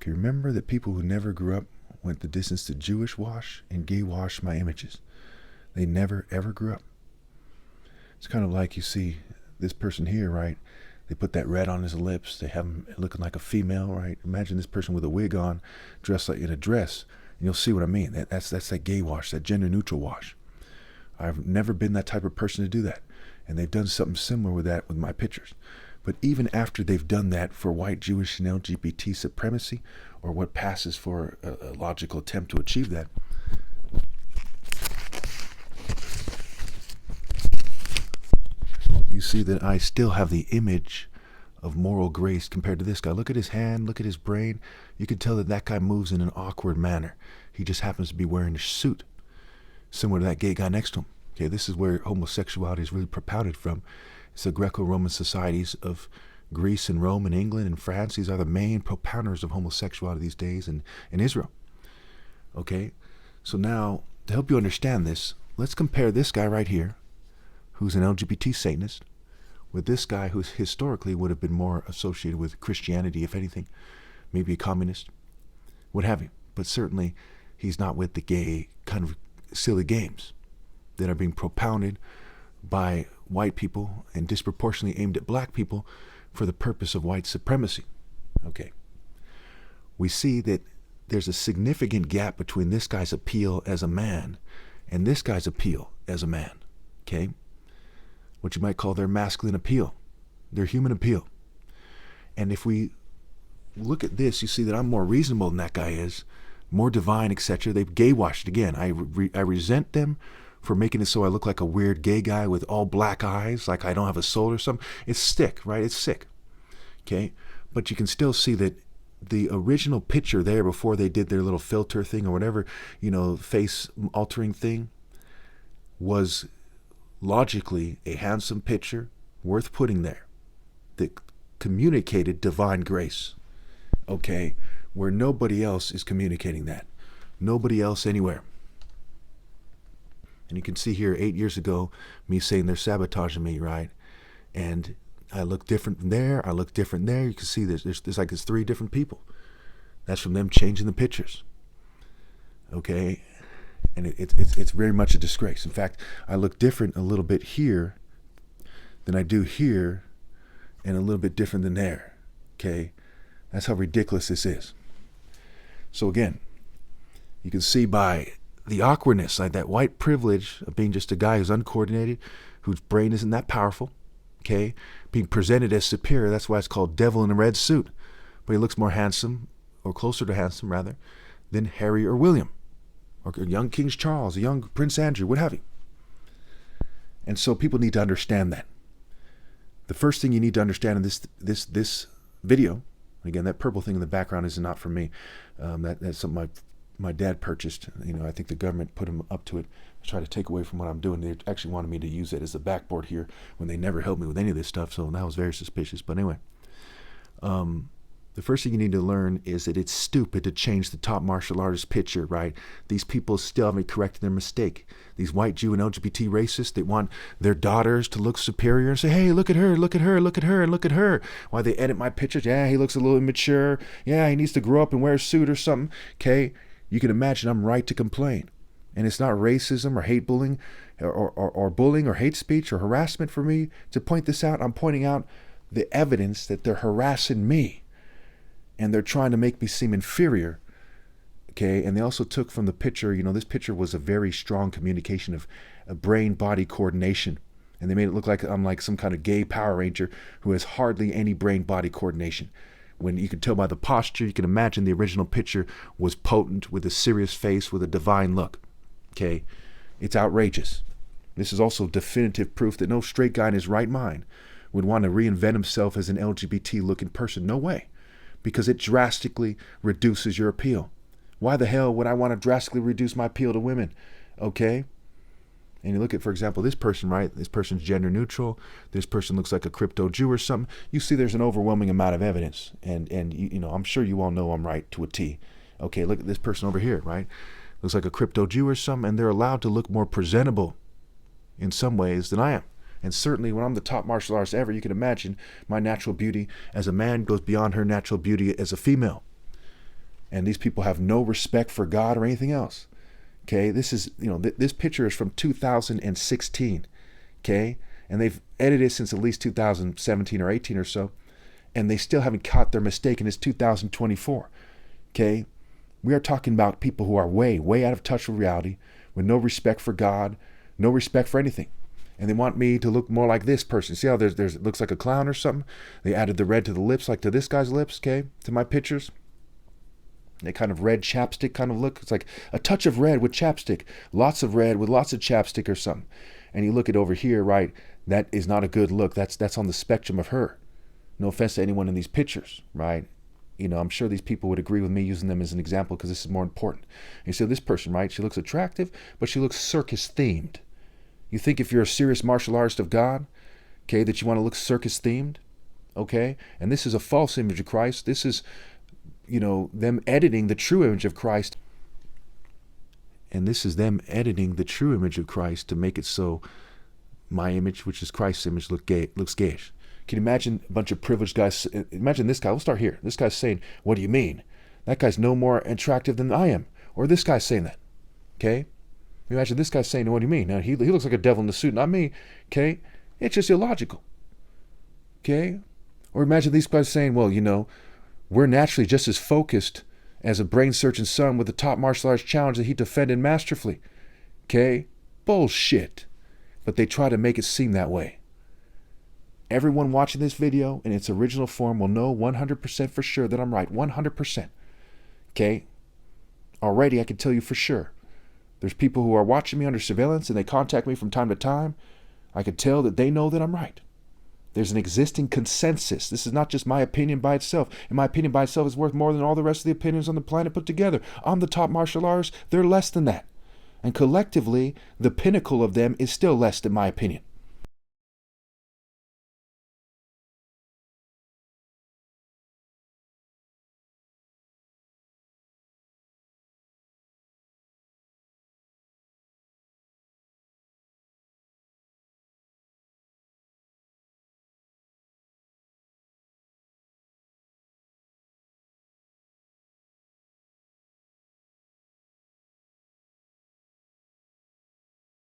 Okay, remember that people who never grew up went the distance to Jewish wash and gay wash my images. They never ever grew up. It's kind of like you see this person here, right? They put that red on his lips. They have him looking like a female, right? Imagine this person with a wig on, dressed like in a dress, and you'll see what I mean. That's that gay wash, that gender neutral wash. I've never been that type of person to do that. And they've done something similar with that with my pictures. But even after they've done that for white, Jewish, and LGBT supremacy, or what passes for a logical attempt to achieve that, you see that I still have the image of moral grace compared to this guy. Look at his hand, look at his brain. You can tell that that guy moves in an awkward manner. He just happens to be wearing a suit, similar to that gay guy next to him. Okay, this is where homosexuality is really propounded from. It's the Greco-Roman societies of Greece and Rome and England and France. These are the main propounders of homosexuality these days in Israel. Okay, so now to help you understand this, let's compare this guy right here, who's an LGBT Satanist, with this guy who historically would have been more associated with Christianity, if anything, maybe a communist, what have you. But certainly he's not with the gay kind of silly games that are being propounded by white people and disproportionately aimed at black people for the purpose of white supremacy. Okay. We see that there's a significant gap between this guy's appeal as a man and this guy's appeal as a man. Okay? What you might call their masculine appeal, their human appeal. And if we look at this, you see that I'm more reasonable than that guy is, more divine, etc. They've gay washed again. I resent them for making it so I look like a weird gay guy with all black eyes, like I don't have a soul or something. It's sick, right? It's sick. Okay? But you can still see that the original picture there before they did their little filter thing or whatever, face altering thing, was logically a handsome picture worth putting there that communicated divine grace. Okay? Where nobody else is communicating that. Nobody else anywhere. And you can see here 8 years ago, me saying they're sabotaging me, right? And I look different there, I look different there. You can see there's like three different people. That's from them changing the pictures. Okay? And it's very much a disgrace. In fact, I look different a little bit here than I do here, and a little bit different than there. Okay? That's how ridiculous this is. So again, you can see by the awkwardness, like that white privilege of being just a guy who's uncoordinated, whose brain isn't that powerful, okay, being presented as superior. That's why it's called Devil in a Red Suit. But he looks more handsome, or closer to handsome rather, than Harry or William, or young King Charles, a young Prince Andrew, what have you. And so people need to understand that. The first thing you need to understand in this video, again, that purple thing in the background is not from me. That's something my dad purchased. I think the government put him up to it to try to take away from what I'm doing. They actually wanted me to use it as a backboard here when they never helped me with any of this stuff. So that was very suspicious. But anyway, the first thing you need to learn is that it's stupid to change the top martial artist picture, right? These people still haven't corrected their mistake. These white Jew and LGBT racists, they want their daughters to look superior and say, hey, look at her, look at her, look at her, and look at her. Why they edit my pictures? Yeah, he looks a little immature. Yeah, he needs to grow up and wear a suit or something. Okay, you can imagine I'm right to complain. And it's not racism or hate bullying or bullying or hate speech or harassment for me to point this out. I'm pointing out the evidence that they're harassing me. And they're trying to make me seem inferior, okay? And they also took from the picture, this picture was a very strong communication of brain-body coordination. And they made it look like I'm like some kind of gay Power Ranger who has hardly any brain-body coordination. When you can tell by the posture, you can imagine the original picture was potent with a serious face with a divine look, okay? It's outrageous. This is also definitive proof that no straight guy in his right mind would want to reinvent himself as an LGBT-looking person. No way. Because it drastically reduces your appeal. Why the hell would I want to drastically reduce my appeal to women? Okay? And you look at, for example, this person, right? This person's gender neutral. This person looks like a crypto Jew or something. You see there's an overwhelming amount of evidence. And I'm sure you all know I'm right to a T. Okay, look at this person over here, right? Looks like a crypto Jew or something, and they're allowed to look more presentable in some ways than I am. And certainly when I'm the top martial artist ever, you can imagine my natural beauty as a man goes beyond her natural beauty as a female. And these people have no respect for God or anything else. Okay, this is, this picture is from 2016. Okay, and they've edited it since at least 2017 or 18 or so, and they still haven't caught their mistake, and it's 2024. Okay, we are talking about people who are way, way out of touch with reality, with no respect for God, no respect for anything. And they want me to look more like this person. See how there's it looks like a clown or something? They added the red to the lips, like to this guy's lips, okay, to my pictures. They kind of red chapstick kind of look. It's like a touch of red with chapstick, lots of red with lots of chapstick or something. And you look at over here, right? That is not a good look. That's on the spectrum of her. No offense to anyone in these pictures, right? I'm sure these people would agree with me using them as an example because this is more important. And you see this person, right? She looks attractive, but she looks circus themed. You think if you're a serious martial artist of God, okay, that you want to look circus themed, okay? And this is a false image of Christ. This is, them editing the true image of Christ. And this is them editing the true image of Christ to make it so my image, which is Christ's image, looks gayish. Can you imagine a bunch of privileged guys? Imagine this guy. We'll start here. This guy's saying, "What do you mean? That guy's no more attractive than I am." Or this guy's saying that. Okay? Imagine this guy saying, "What do you mean? Now, he looks like a devil in a suit, not me." Okay? It's just illogical. Okay? Or imagine these guys saying, "Well, we're naturally just as focused as a brain-searching son with the top martial arts challenge that he defended masterfully." Okay? Bullshit. But they try to make it seem that way. Everyone watching this video in its original form will know 100% for sure that I'm right. 100%. Okay? Already I can tell you for sure. There's people who are watching me under surveillance and they contact me from time to time. I can tell that they know that I'm right. There's an existing consensus. This is not just my opinion by itself. And my opinion by itself is worth more than all the rest of the opinions on the planet put together. I'm the top martial artist. They're less than that. And collectively, the pinnacle of them is still less than my opinion.